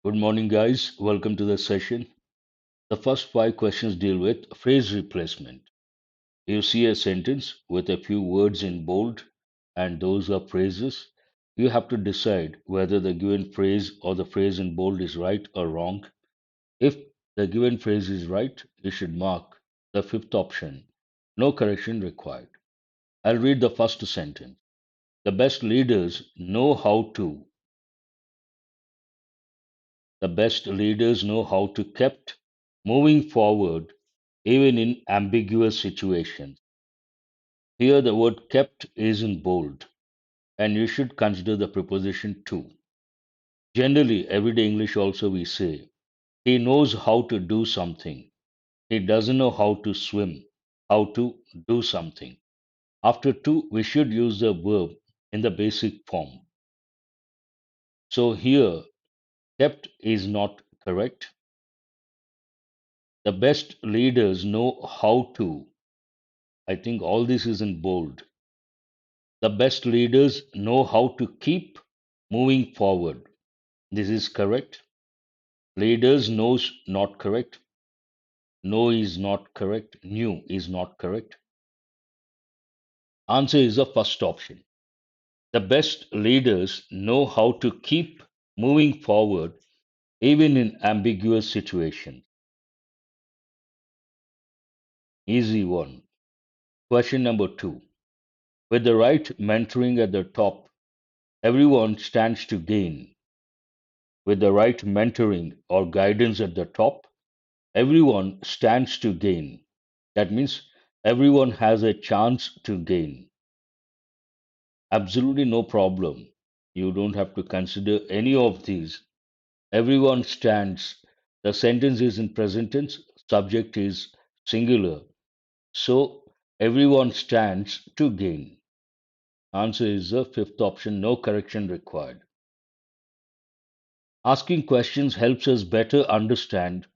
Good morning, guys. Welcome to the session. The first five questions deal with phrase replacement. You see a sentence with a few words in bold, and those are phrases. You have to decide whether the given phrase or the phrase in bold is right or wrong. If the given phrase is right, you should mark the fifth option. No correction required. I'll read the first sentence. The best leaders know how to. The best leaders know how to keep moving forward even in ambiguous situations. Here, the word kept is in bold, and you should consider the preposition to. Generally, everyday English also we say, he knows how to do something. He doesn't know how to swim, how to do something. After to, we should use the verb in the basic form. So here, kept is not correct. The best leaders know how to. I think all this is in bold. The best leaders know how to keep moving forward. This is correct. Leaders knows not correct. Know is not correct. Knew is not correct. Answer is the first option. The best leaders know how to keep moving forward even in ambiguous situations. Easy one. Question number two. With the right mentoring at the top, everyone stands to gain. With the right mentoring or guidance at the top, everyone stands to gain. That means everyone has a chance to gain. Absolutely no problem. You don't have to consider any of these. Everyone stands. The sentence is in present tense, subject is singular. So everyone stands to gain. Answer is the fifth option, no correction required. Asking questions helps us better understand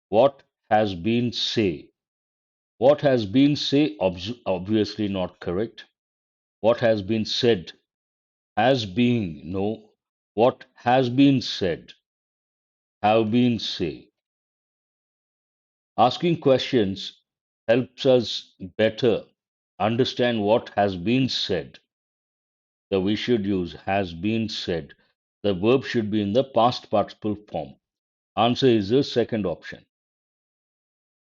what has been said. What has been said, obviously not correct. What has been said, has been, no. What has been said, have been say. Asking questions helps us better understand what has been said. The we should use has been said. The verb should be in the past participle form. Answer is the second option.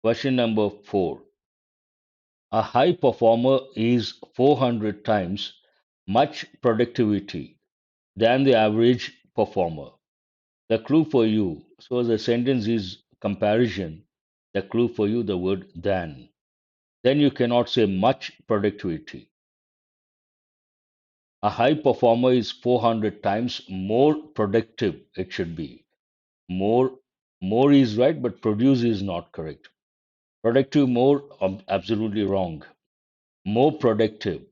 Question number four. A high performer is 400 times much productivity than the average performer. The clue for you, so the sentence is comparison. The clue for you, the word than. Then you cannot say much productivity. A high performer is 400 times more productive, it should be. More, more is right, but produce is not correct. Productive more, absolutely wrong. More productive,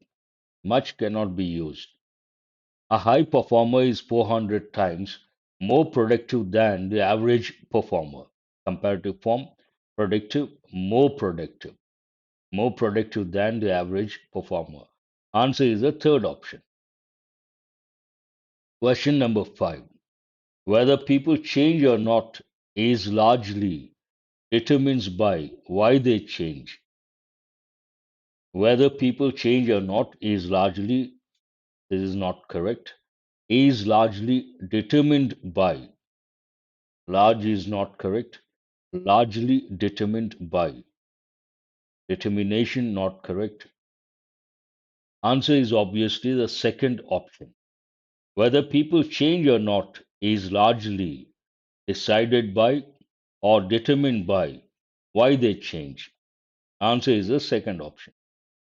much cannot be used. A high performer is 400 times more productive than the average performer. Comparative form, productive, more productive than the average performer. Answer is the third option. Question number five. Whether people change or not is largely determines by why they change. Whether people change or not is largely, this is not correct, is largely determined by. Large is not correct. Largely determined by. Determination not correct. Answer is obviously the second option. Whether people change or not is largely decided by or determined by why they change. Answer is the second option.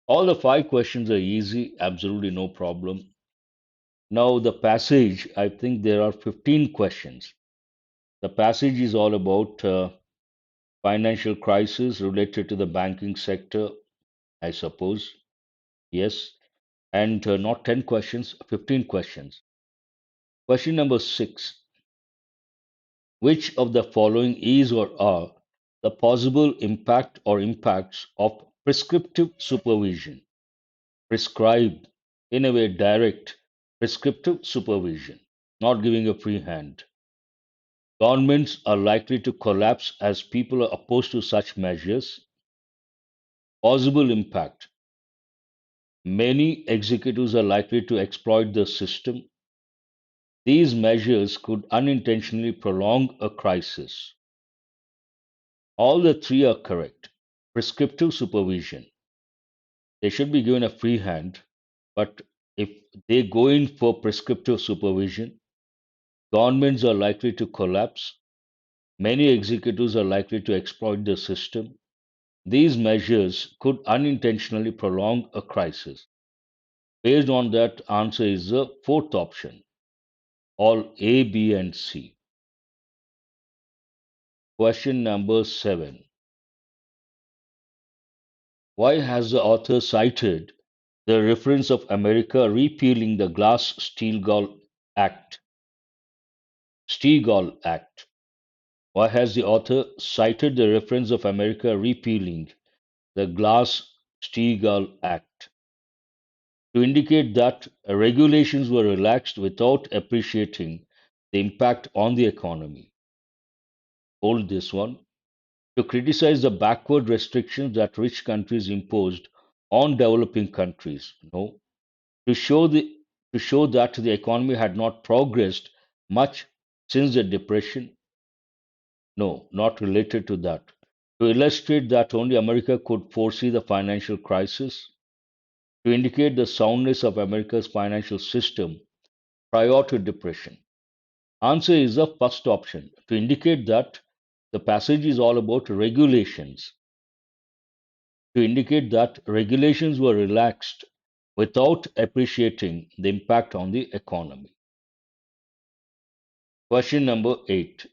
All the five questions are easy, absolutely no problem. Now, the passage, I think there are 15 questions. The passage is all about financial crisis related to the banking sector, I suppose. Yes. And not 10 questions, 15 questions. Question number six. Which of the following is or are the possible impact or impacts of prescriptive supervision? Prescribe, in a way, direct prescriptive supervision, not giving a free hand. Governments are likely to collapse as people are opposed to such measures. Possible impact. Many executives are likely to exploit the system. These measures could unintentionally prolong a crisis. All the three are correct. Prescriptive supervision. They should be given a free hand, but if they go in for prescriptive supervision, governments are likely to collapse. Many executives are likely to exploit the system. These measures could unintentionally prolong a crisis. Based on that, answer is the fourth option, all A, B, and C. Question number 7. Why has the author cited the reference of America repealing the Glass-Steagall Act? Steagall Act. Why has the author cited the reference of America repealing the Glass-Steagall Act? To indicate that regulations were relaxed without appreciating the impact on the economy. Hold this one. To criticize the backward restrictions that rich countries imposed on developing countries. No. To show the to show that the economy had not progressed much since the depression. No, not related to that. To illustrate that only America could foresee the financial crisis. To indicate the soundness of America's financial system prior to depression. Answer is the first option, to indicate that the passage is all about regulations, to indicate that regulations were relaxed without appreciating the impact on the economy. Question number 8.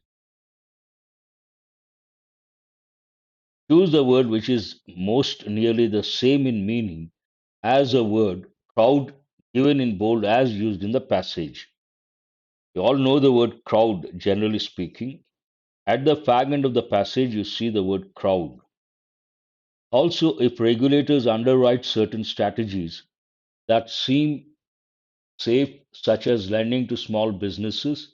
Choose the word which is most nearly the same in meaning as a word crowd given in bold as used in the passage. You all know the word crowd, generally speaking. At the fag end of the passage, you see the word crowd. Also, if regulators underwrite certain strategies that seem safe, such as lending to small businesses,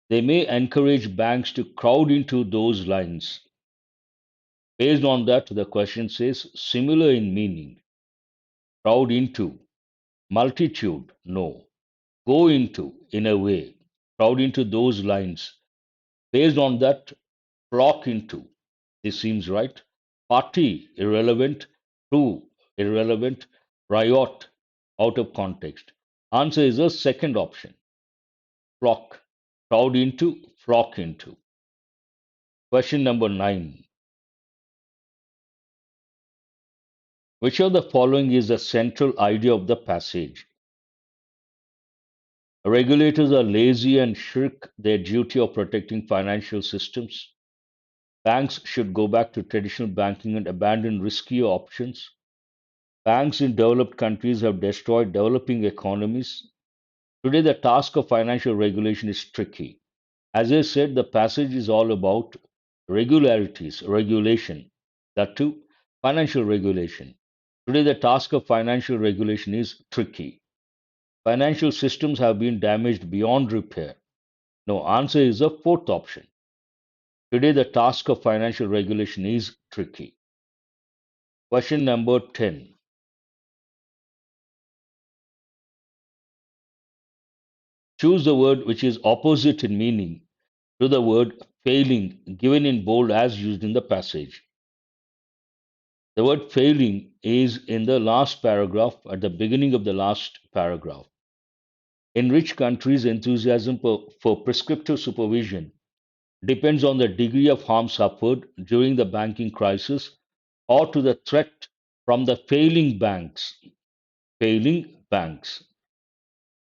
they may encourage banks to crowd into those lines. Based on that, the question says similar in meaning. Crowd into, multitude, no. Go into, in a way. Crowd into those lines. Based on that, flock into. This seems right. Party, irrelevant. True, irrelevant. Riot, out of context. Answer is the second option. Flock. Crowd into, flock into. Question number 9. Which of the following is the central idea of the passage? Regulators are lazy and shirk their duty of protecting financial systems. Banks should go back to traditional banking and abandon riskier options. Banks in developed countries have destroyed developing economies. Today, the task of financial regulation is tricky. As I said, the passage is all about regularities, regulation. That too, financial regulation. Today, the task of financial regulation is tricky. Financial systems have been damaged beyond repair. No, answer is the fourth option. Today, the task of financial regulation is tricky. Question number 10. Choose the word which is opposite in meaning to the word failing given in bold as used in the passage. The word failing is in the last paragraph at the beginning of the last paragraph. In rich countries, enthusiasm for prescriptive supervision depends on the degree of harm suffered during the banking crisis or to the threat from the failing banks. Failing banks.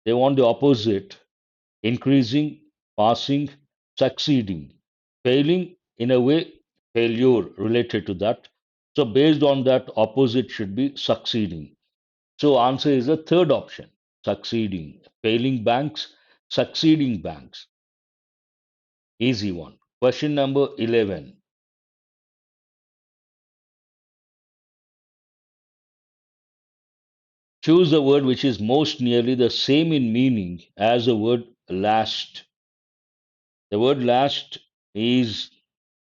They want the opposite, increasing, passing, succeeding. Failing, in a way, failure related to that. So, based on that, opposite should be succeeding. So, answer is the third option, succeeding. Failing banks, succeeding banks. Easy one. Question number 11. Choose the word which is most nearly the same in meaning as the word last. The word last is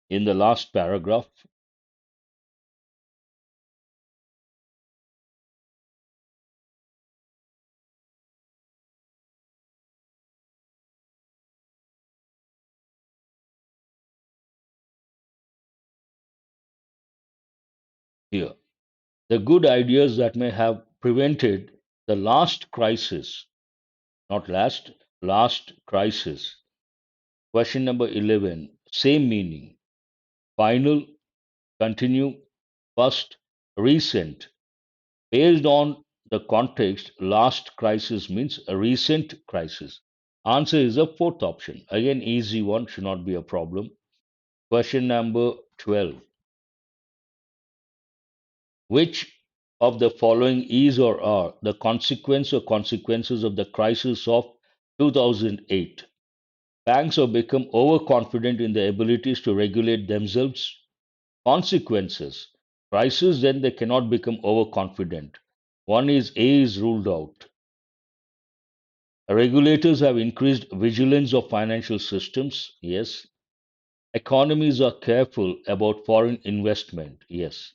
in the last paragraph here. The good ideas that may have prevented the last crisis, not last crisis. Question number 11, same meaning. Final, continue, first, recent. Based on the context, last crisis means a recent crisis. Answer is the fourth option. Again, easy one, should not be a problem. Question number 12. Which of the following is or are the consequence or consequences of the crisis of 2008? Banks have become overconfident in their abilities to regulate themselves. Consequences. Crisis, then they cannot become overconfident. One is A is ruled out. Regulators have increased vigilance of financial systems. Yes. Economies are careful about foreign investment. Yes.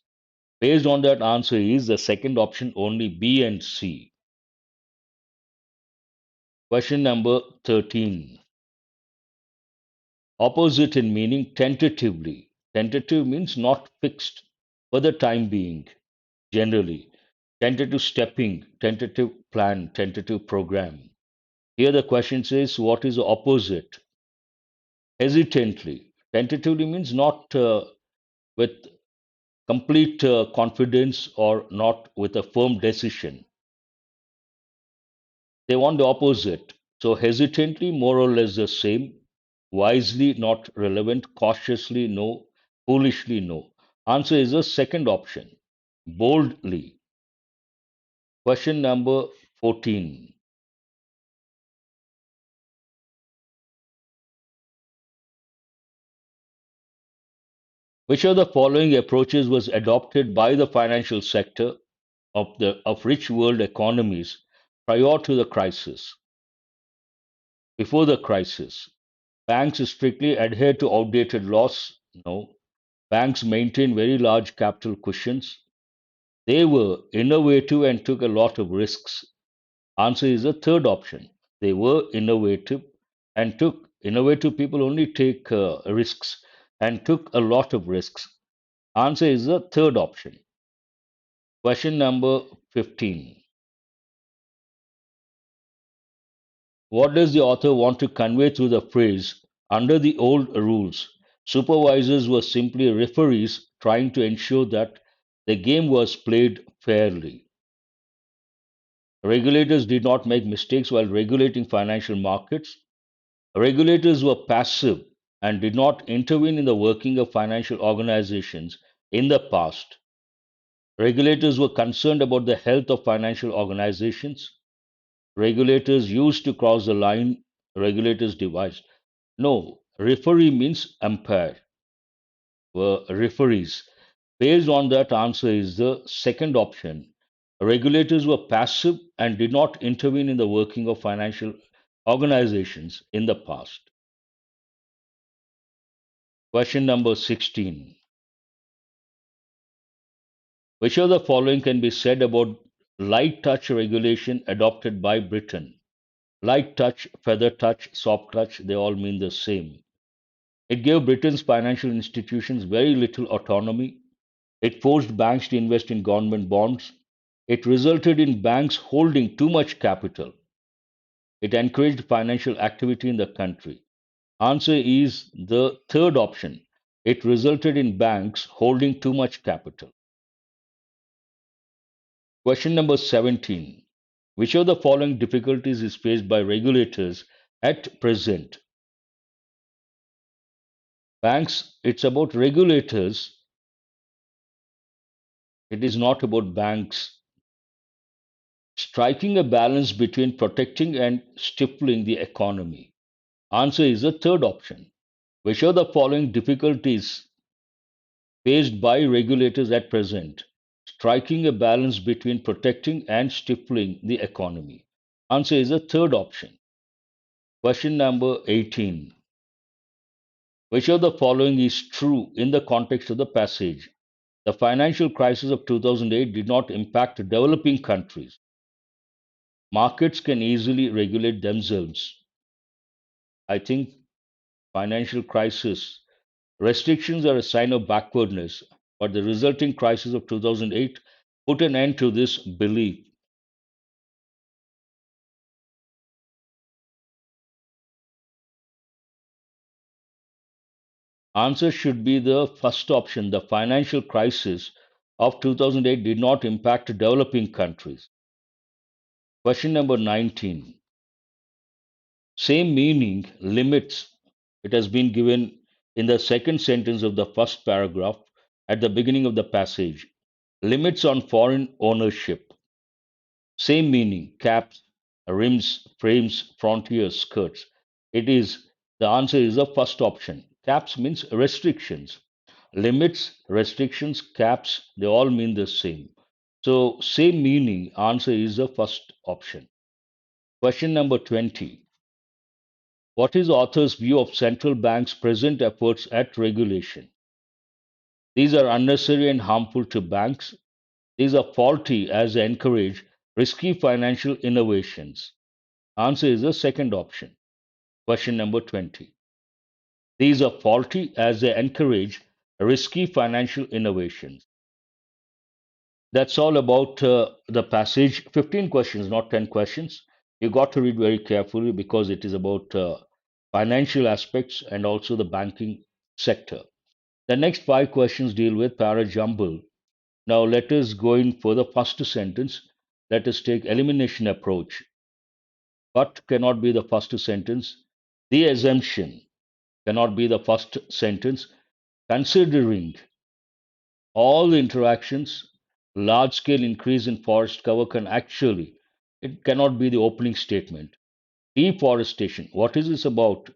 Based on that, answer is the second option only, B and C. Question number 13. Opposite in meaning tentatively. Tentative means not fixed for the time being, generally. Tentative stepping, tentative plan, tentative program. Here the question says, what is the opposite? Hesitantly. Tentatively means not with complete confidence or not with a firm decision. They want the opposite. So hesitantly, more or less the same. Wisely, not relevant. Cautiously, no. Foolishly, no. Answer is the second option. Boldly. Question number 14. Which of the following approaches was adopted by the financial sector of rich world economies prior to the crisis? Before the crisis, banks strictly adhere to outdated laws? No. Banks maintain very large capital cushions. They were innovative and took a lot of risks. Answer is the third option. They were innovative and took innovative people only take risks and took a lot of risks. Answer is the third option. Question number 15. What does the author want to convey through the phrase, under the old rules? Supervisors were simply referees trying to ensure that the game was played fairly. Regulators did not make mistakes while regulating financial markets. Regulators were passive and did not intervene in the working of financial organizations in the past. Regulators were concerned about the health of financial organizations. Regulators used to cross the line, regulators devised. No, referee means umpire, were referees. Based on that, answer is the second option. Regulators were passive and did not intervene in the working of financial organizations in the past. Question number 16. Which of the following can be said about light touch regulation adopted by Britain? Light touch, feather touch, soft touch, they all mean the same. It gave Britain's financial institutions very little autonomy. It forced banks to invest in government bonds. It resulted in banks holding too much capital. It encouraged financial activity in the country. Answer is the third option. It resulted in banks holding too much capital. Question number 17. Which of the following difficulties is faced by regulators at present? Banks, it's about regulators. It is not about banks. Striking a balance between protecting and stifling the economy. Answer is the third option. Which of the following difficulties faced by regulators at present? Striking a balance between protecting and stifling the economy. Answer is the third option. Question number 18. Which of the following is true in the context of the passage? The financial crisis of 2008 did not impact developing countries. Markets can easily regulate themselves. I think financial crisis restrictions are a sign of backwardness, but the resulting crisis of 2008 put an end to this belief. Answer should be the first option. The financial crisis of 2008 did not impact developing countries. Question number 19. Same meaning, limits. It has been given in the second sentence of the first paragraph at the beginning of the passage. Limits on foreign ownership. Same meaning, caps, rims, frames, frontiers, skirts. It is, the answer is the first option. Caps means restrictions. Limits, restrictions, caps, they all mean the same. So, same meaning, answer is the first option. Question number 20. What is author's view of central banks' present efforts at regulation? These are unnecessary and harmful to banks. These are faulty as they encourage risky financial innovations. Answer is the second option. Question number 20. These are faulty as they encourage risky financial innovations. That's all about the passage. 15 questions, not 10 questions. You got to read very carefully because it is about financial aspects and also the banking sector. The next five questions deal with parajumble. Now let us go in for the first sentence. Let us take elimination approach. But cannot be the first sentence. The assumption cannot be the first sentence. Considering all the interactions, large scale increase in forest cover can actually, it cannot be the opening statement. Deforestation, what is this about?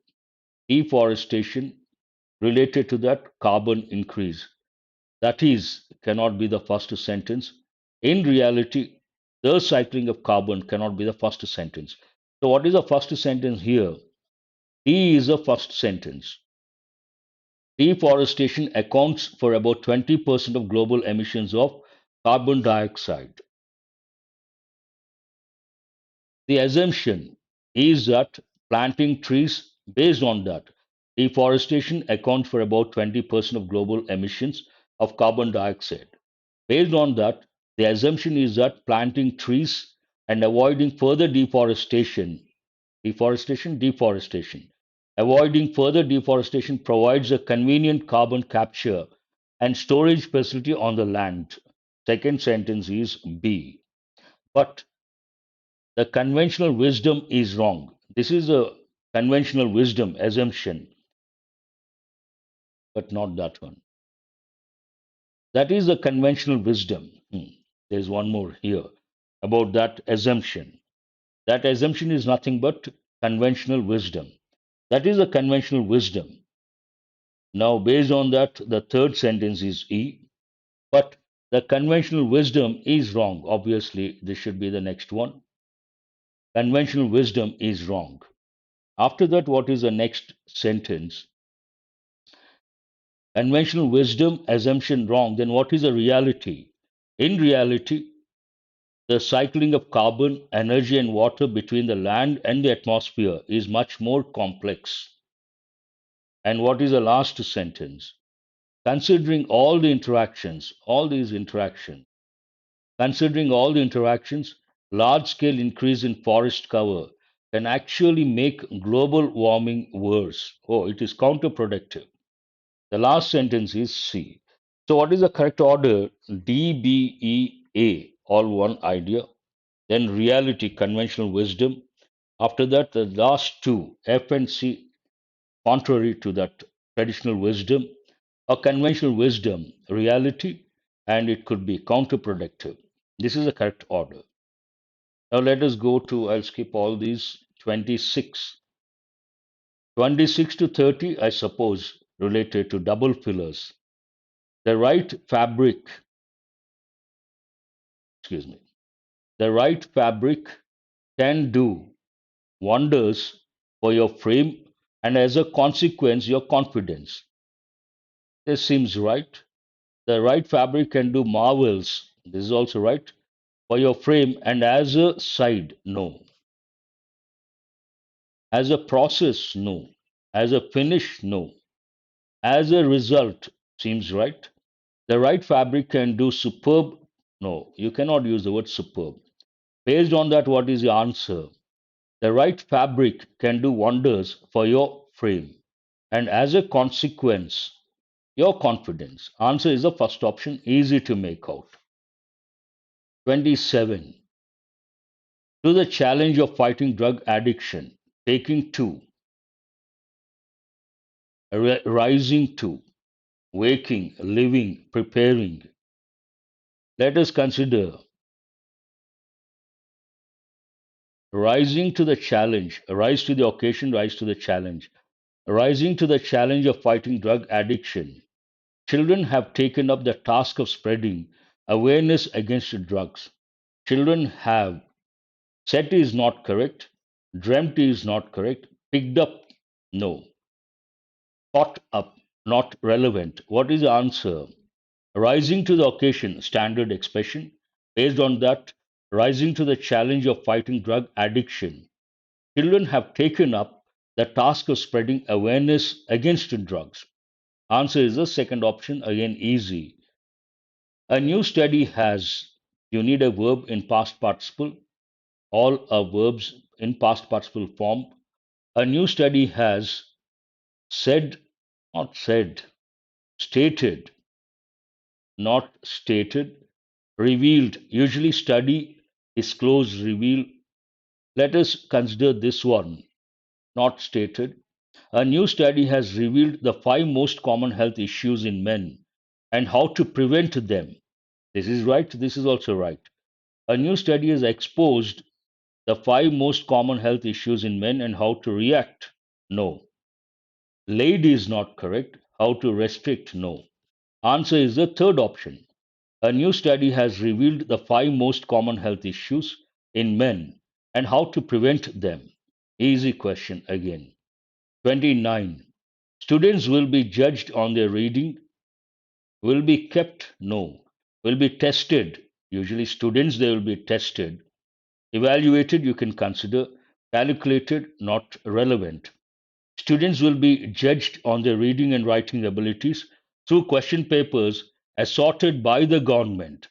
Deforestation related to that carbon increase. That is, cannot be the first sentence. In reality, the cycling of carbon cannot be the first sentence. So, what is the first sentence here? D is the first sentence. Deforestation accounts for about 20% of global emissions of carbon dioxide. The assumption is that planting trees, based on that, deforestation accounts for about 20% of global emissions of carbon dioxide. Based on that, the assumption is that planting trees and avoiding further deforestation, avoiding further deforestation provides a convenient carbon capture and storage facility on the land. Second sentence is B. But the conventional wisdom is wrong. This is a conventional wisdom assumption, but not that one. That is the conventional wisdom. There's one more here about that assumption. That assumption is nothing but conventional wisdom. That is a conventional wisdom. Now, based on that, the third sentence is E. But the conventional wisdom is wrong. Obviously, this should be the next one. Conventional wisdom is wrong. After that, what is the next sentence? Conventional wisdom, assumption wrong. Then what is the reality? In reality, the cycling of carbon, energy, and water between the land and the atmosphere is much more complex. And what is the last sentence? Considering all the interactions, all these interactions, considering all the interactions, large scale increase in forest cover can actually make global warming worse. Oh, it is counterproductive. The last sentence is C. So, what is the correct order? D, B, E, A, all one idea. Then reality, conventional wisdom. After that, the last two, F and C, contrary to that traditional wisdom. A conventional wisdom, reality, and it could be counterproductive. This is the correct order. Now let us go to, I'll skip all these, 26. 26 to 30, I suppose, related to double fillers. The right fabric, excuse me, the right fabric can do wonders for your frame and as a consequence, your confidence. This seems right. The right fabric can do marvels. This is also right for your frame, and as a side, no. As a process, no. As a finish, no. As a result, seems right. The right fabric can do superb. No, you cannot use the word superb. Based on that, what is the answer? The right fabric can do wonders for your frame. And as a consequence, your confidence. Answer is the first option, easy to make out. 27. To the challenge of fighting drug addiction, taking two, rising to, waking, living, preparing. Let us consider rising to the challenge, rise to the occasion, rise to the challenge. Rising to the challenge of fighting drug addiction, children have taken up the task of spreading awareness against drugs. Children have set is not correct, dreamt is not correct, picked up, no, caught up, not relevant. What is the answer? Rising to the occasion, standard expression. Based on that, rising to the challenge of fighting drug addiction, children have taken up the task of spreading awareness against drugs. Answer is the second option, again easy. A new study has, you need a verb in past participle, all are verbs in past participle form. A new study has said, not said, stated, not stated, revealed, usually study, disclose, reveal. Let us consider this one, not stated. A new study has revealed the five most common health issues in men and how to prevent them. This is right, this is also right. A new study has exposed the five most common health issues in men and how to react. No. Laid is not correct. How to restrict? No. Answer is the third option. A new study has revealed the five most common health issues in men and how to prevent them. Easy question again. 29. Students will be judged on their reading. Will be kept? No. Will be tested. Usually, students they will be tested. Evaluated, you can consider. Calculated, not relevant. Students will be judged on their reading and writing abilities through question papers assorted by the government.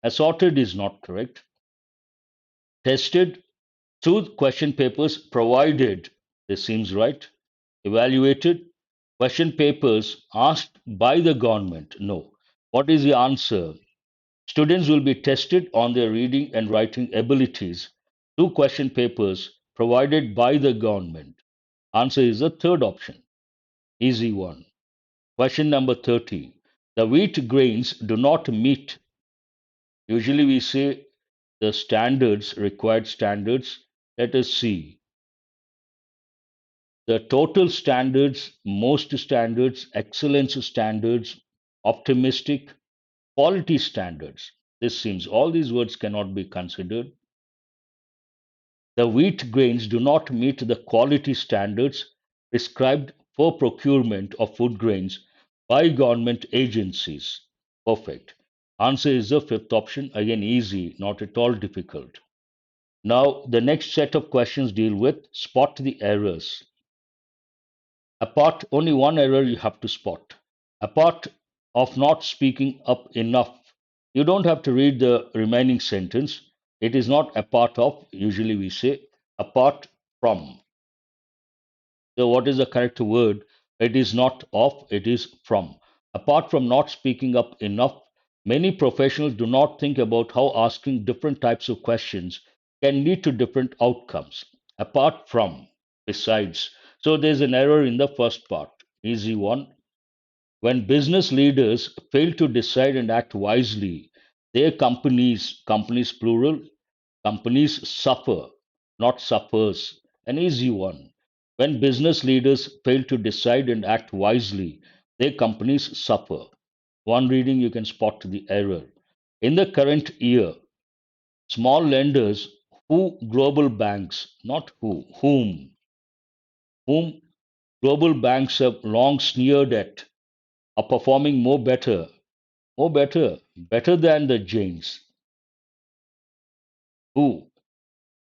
Assorted is not correct. Tested through question papers provided. This seems right. Evaluated. Question papers asked by the government. No. What is the answer? Students will be tested on their reading and writing abilities through question papers provided by the government. Answer is the third option. Easy one. Question number 30. The wheat grains do not meet, usually we say the standards, required standards. Let us see. The total standards, most standards, excellence standards, optimistic, quality standards. This seems all these words cannot be considered. The wheat grains do not meet the quality standards prescribed for procurement of food grains by government agencies. Perfect. Answer is the fifth option. Again, easy, not at all difficult. Now, the next set of questions deal with spot the errors. Apart, only one error you have to spot. Apart of not speaking up enough, you don't have to read the remaining sentence. It is not a part of, usually we say apart from. So, what is the correct word? It is not of, it is from. Apart from not speaking up enough, many professionals do not think about how asking different types of questions can lead to different outcomes. Apart from, besides. So, there's an error in the first part. Easy one. When business leaders fail to decide and act wisely, their companies plural, companies suffer, not suffers. An easy one. When business leaders fail to decide and act wisely, their companies suffer. One reading you can spot the error. In the current year, small lenders who global banks, not who, whom. whom global banks have long sneered at, are performing better than the giants, who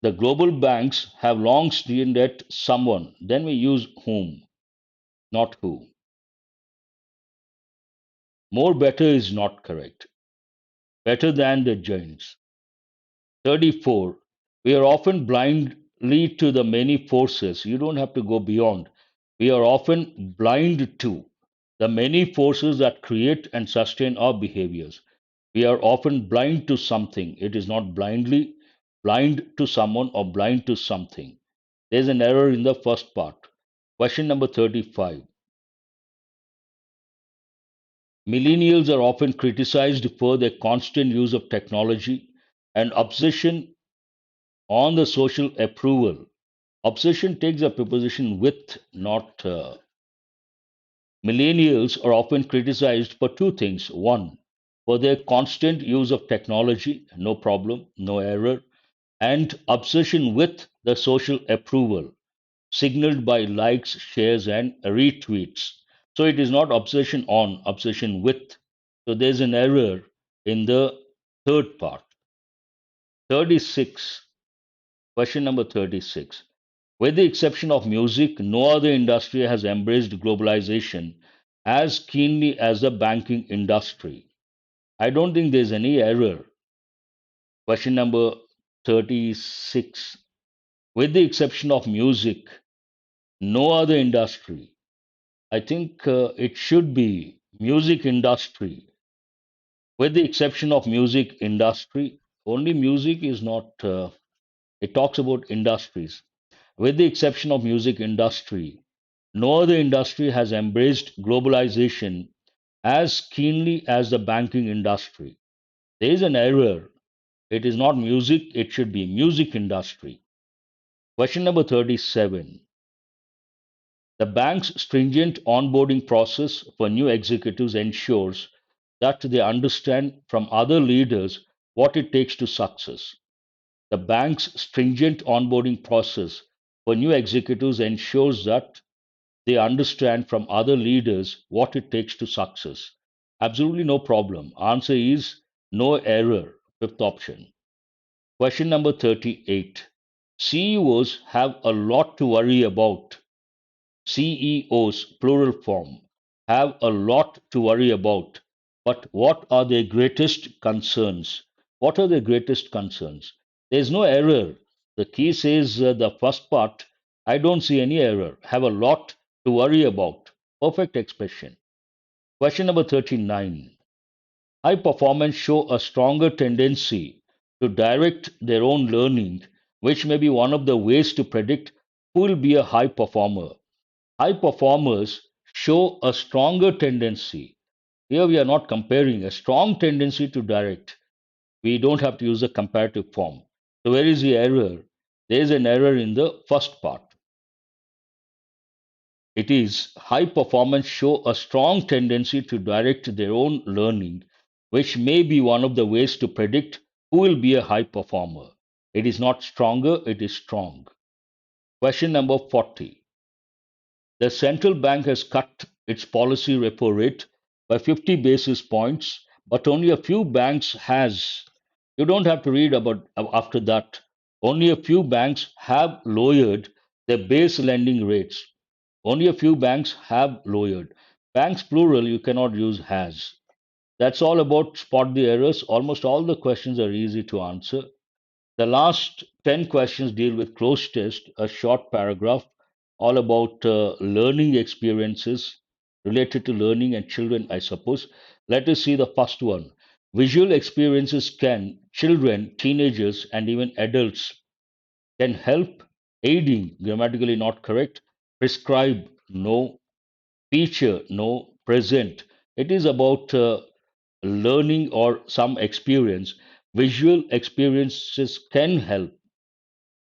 the global banks have long sneered at someone. Then we use whom, not who. More better is not correct. Better than the giants. 34. We are often blindly to the many forces. You don't have to go beyond. We are often blind to the many forces that create and sustain our behaviors. We are often blind to something. It is not blindly blind to someone or blind to something. There's an error in the first part. Question number 35. Millennials are often criticized for their constant use of technology and obsession on the social approval. Obsession takes a preposition with, not. Millennials are often criticized for two things. One, for their constant use of technology, no problem, no error, and obsession with the social approval, signaled by likes, shares, and retweets. So it is not obsession on, obsession with. So there's an error in the third part. 36, question number 36. With the exception of music, no other industry has embraced globalization as keenly as the banking industry. I don't think there's any error. Question number 36. With the exception of music, no other industry. I think it should be music industry. With the exception of music industry, only music is not, it talks about industries. With the exception of music industry, no other industry has embraced globalization as keenly as the banking industry. There is an error. It is not music, it should be music industry. Question number 37. The bank's stringent onboarding process for new executives ensures that they understand from other leaders what it takes to success. The bank's stringent onboarding process for new executives ensures that they understand from other leaders what it takes to success. Absolutely no problem. Answer is no error. Fifth option. Question number 38. CEOs have a lot to worry about. CEOs, plural form, have a lot to worry about. But what are their greatest concerns? What are their greatest concerns? There's no error. The key says the first part. I don't see any error. Have a lot to worry about. Perfect expression. Question number 39. High performance show a stronger tendency to direct their own learning, which may be one of the ways to predict who will be a high performer. High performers show a stronger tendency. Here we are not comparing a strong tendency to direct. We don't have to use a comparative form. So, where is the error? There is an error in the first part. It is high performance show a strong tendency to direct their own learning, which may be one of the ways to predict who will be a high performer. It is not stronger, it is strong. Question number 40. The central bank has cut its policy repo rate by 50 basis points, but only a few banks has. You don't have to read about after that. Only a few banks have lowered their base lending rates. Only a few banks have lowered. Banks plural, you cannot use has. That's all about spot the errors. Almost all the questions are easy to answer. The last 10 questions deal with cloze test, a short paragraph all about learning experiences related to learning and children, I suppose. Let us see the first one. Visual experiences can, children, teenagers, and even adults can help aiding, grammatically not correct, prescribe, no, feature, no, present. It is about learning or some experience. Visual experiences can help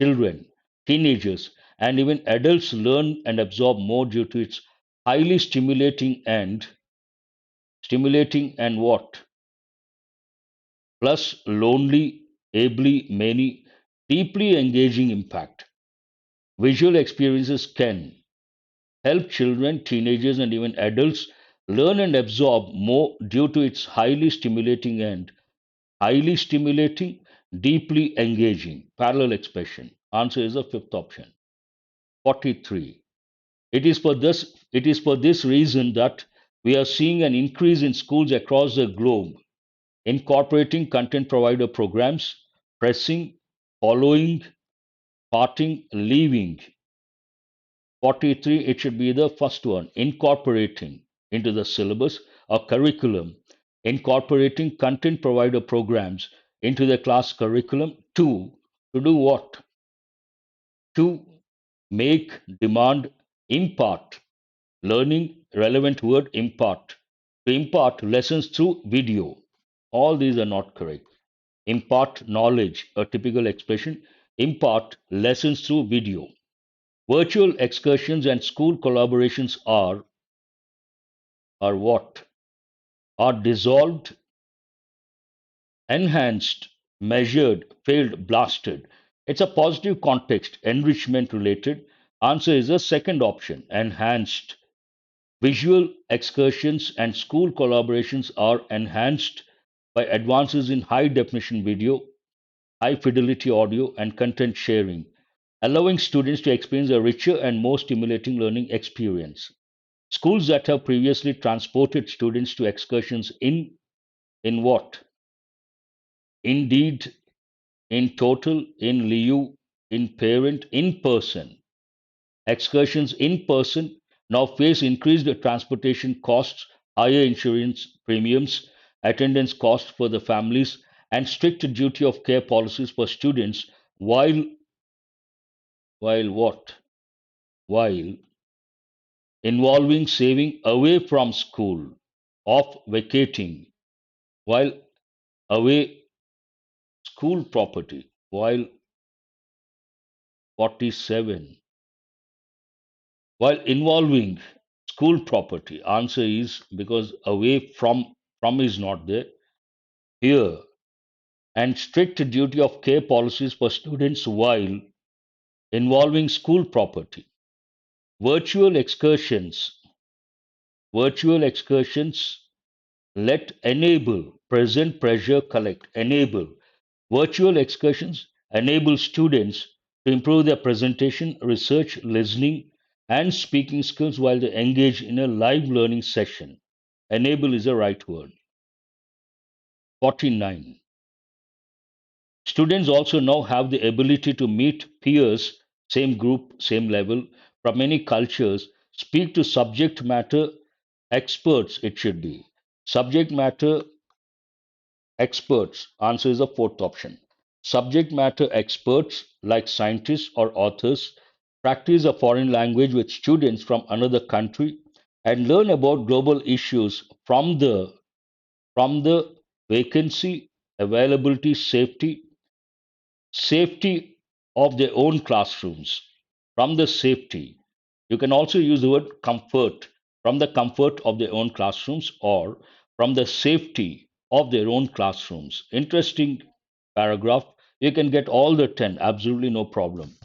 children, teenagers, and even adults learn and absorb more due to its highly stimulating and what? Plus lonely, ably many, deeply engaging impact. Visual experiences can. help children, teenagers, and even adults learn and absorb more due to its highly stimulating, deeply engaging. Parallel expression. Answer is the fifth option. 43. It is for this reason that we are seeing an increase in schools across the globe incorporating content provider programs, pressing, following, parting, leaving. 43, it should be the first one, incorporating into the syllabus or curriculum, incorporating content provider programs into the class curriculum. To do what? To make, demand, impart, learning, relevant word, impart. To impart lessons through video. All these are not correct. Impart knowledge, a typical expression. Impart lessons through video. Virtual excursions and school collaborations are what? Are dissolved, enhanced, measured, failed, blasted. It's a positive context, enrichment related. Answer is the second option, enhanced. Visual excursions and school collaborations are enhanced by advances in high definition video, high fidelity audio, and content sharing, allowing students to experience a richer and more stimulating learning experience. Schools that have previously transported students to excursions in what? Indeed, in total, in lieu, in parent, in person. Excursions in person now face increased transportation costs, higher insurance premiums, attendance costs for the families, and strict duty of care policies for students while what? While involving saving away from school, of vacating, while away school property, while 47, while involving school property. Answer is because away from is not there here, and strict duty of care policies for students while involving school property. Virtual excursions, virtual excursions let enable present pressure collect enable. Virtual excursions enable students to improve their presentation, research, listening, and speaking skills while they engage in a live learning session. Enable is the right word. 49. Students also now have the ability to meet peers, same group, same level, from many cultures, speak to subject matter experts, it should be. Subject matter experts. Answer is the fourth option. Subject matter experts, like scientists or authors, practice a foreign language with students from another country and learn about global issues from the vacancy, availability, safety of their own classrooms. From the safety. You can also use the word comfort, from the comfort of their own classrooms or from the safety of their own classrooms. Interesting paragraph. You can get all the 10, absolutely no problem.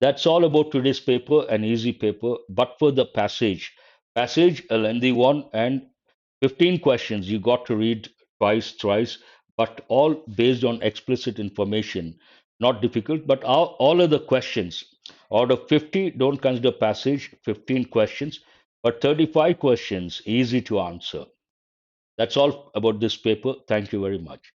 That's all about today's paper, an easy paper, but for the passage, a lengthy one, and 15 questions you got to read twice, thrice, but all based on explicit information. Not difficult, but all of the questions out of 50, don't consider passage, 15 questions, but 35 questions easy to answer. That's all about this paper. Thank you very much.